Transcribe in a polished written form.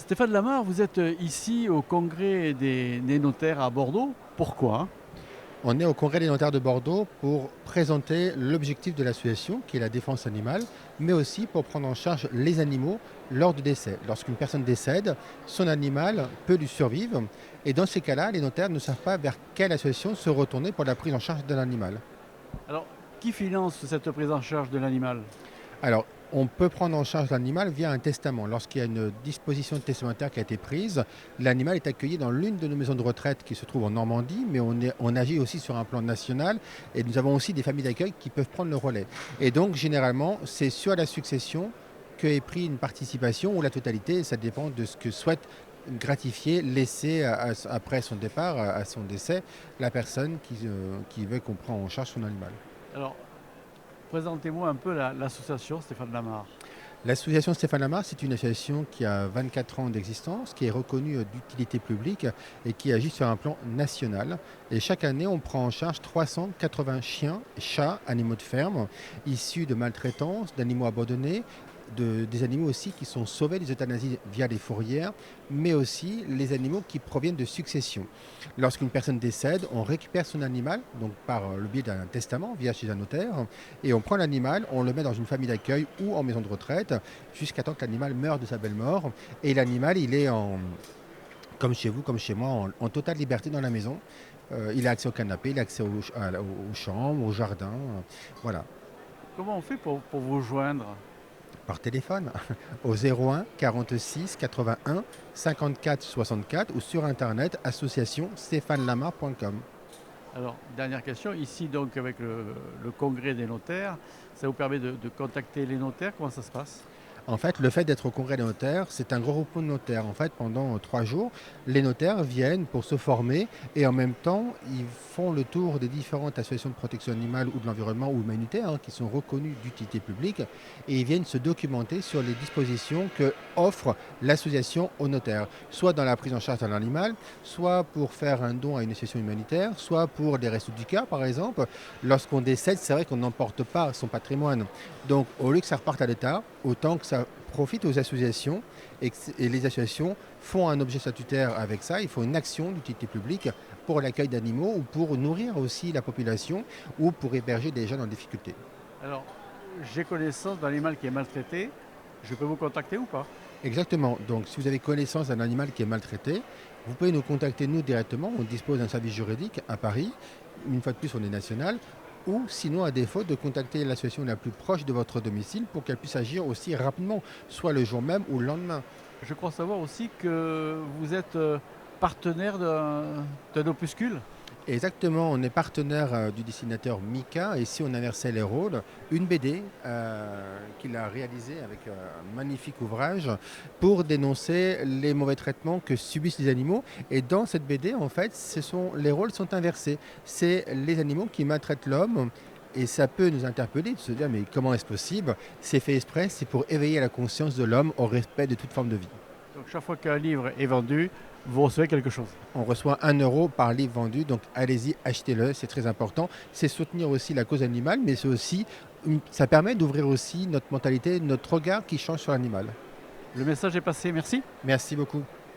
Stéphane Lamar, vous êtes ici au congrès des notaires à Bordeaux. Pourquoi? On est au Congrès des notaires de Bordeaux pour présenter l'objectif de l'association, qui est la défense animale, mais aussi pour prendre en charge les animaux lors du décès. Lorsqu'une personne décède, son animal peut lui survivre. Et dans ces cas-là, les notaires ne savent pas vers quelle association se retourner pour la prise en charge d'un animal. Alors, qui finance cette prise en charge de l'animal? Alors, on peut prendre en charge l'animal via un testament. Lorsqu'il y a une disposition testamentaire qui a été prise, l'animal est accueilli dans l'une de nos maisons de retraite qui se trouve en Normandie, mais on agit aussi sur un plan national et nous avons aussi des familles d'accueil qui peuvent prendre le relais. Et donc, généralement, c'est sur la succession que est pris une participation ou la totalité, ça dépend de ce que souhaite gratifier, laisser après son départ, à son décès, la personne qui veut qu'on prenne en charge son animal. Alors, présentez-moi un peu l'association Stéphane Lamar. L'association Stéphane Lamar, c'est une association qui a 24 ans d'existence, qui est reconnue d'utilité publique et qui agit sur un plan national. Et chaque année, on prend en charge 380 chiens, chats, animaux de ferme, issus de maltraitance, d'animaux abandonnés, des animaux aussi qui sont sauvés des euthanasies via les fourrières, mais aussi les animaux qui proviennent de succession. Lorsqu'une personne décède, on récupère son animal, donc par le biais d'un testament, via chez un notaire, et on prend l'animal, on le met dans une famille d'accueil ou en maison de retraite, jusqu'à temps que l'animal meure de sa belle mort. Et l'animal, il est comme chez vous, comme chez moi, en totale liberté dans la maison. Il a accès au canapé, il a accès aux chambres, au jardin, voilà. Comment on fait pour vous joindre? Par téléphone au 01 46 81 54 64 ou sur internet association stéphanelamar.com. Alors, dernière question, ici donc avec le congrès des notaires, ça vous permet de contacter les notaires, comment ça se passe? En fait, le fait d'être au congrès des notaires, c'est un gros repos de notaires. En fait, pendant 3 jours, les notaires viennent pour se former et en même temps, ils font le tour des différentes associations de protection animale ou de l'environnement ou humanitaires qui sont reconnues d'utilité publique et ils viennent se documenter sur les dispositions que offre l'association aux notaires, soit dans la prise en charge d'un animal, soit pour faire un don à une association humanitaire, soit pour les restos du cœur, par exemple. Lorsqu'on décède, c'est vrai qu'on n'emporte pas son patrimoine. Donc, au lieu que ça reparte à l'État, autant que ça profite aux associations et les associations font un objet statutaire avec ça. Il faut une action d'utilité publique pour l'accueil d'animaux ou pour nourrir aussi la population ou pour héberger des jeunes en difficulté. Alors, j'ai connaissance d'un animal qui est maltraité, je peux vous contacter ou pas? Exactement. Donc, si vous avez connaissance d'un animal qui est maltraité, vous pouvez nous contacter nous directement. On dispose d'un service juridique à Paris. Une fois de plus, on est national. Ou sinon, à défaut, de contacter l'association la plus proche de votre domicile pour qu'elle puisse agir aussi rapidement, soit le jour même ou le lendemain. Je crois savoir aussi que vous êtes partenaire d'un opuscule. Exactement, on est partenaire du dessinateur Mika et ici on inversait les rôles. Une BD qu'il a réalisée avec un magnifique ouvrage pour dénoncer les mauvais traitements que subissent les animaux. Et dans cette BD, en fait, les rôles sont inversés. C'est les animaux qui maltraitent l'homme. Et ça peut nous interpeller de se dire mais comment est-ce possible? C'est fait exprès, c'est pour éveiller la conscience de l'homme au respect de toute forme de vie. Donc chaque fois qu'un livre est vendu, vous recevez quelque chose. On reçoit 1 € par livre vendu, donc allez-y, achetez-le, c'est très important. C'est soutenir aussi la cause animale, mais c'est aussi, ça permet d'ouvrir aussi notre mentalité, notre regard qui change sur l'animal. Le message est passé, merci. Merci beaucoup.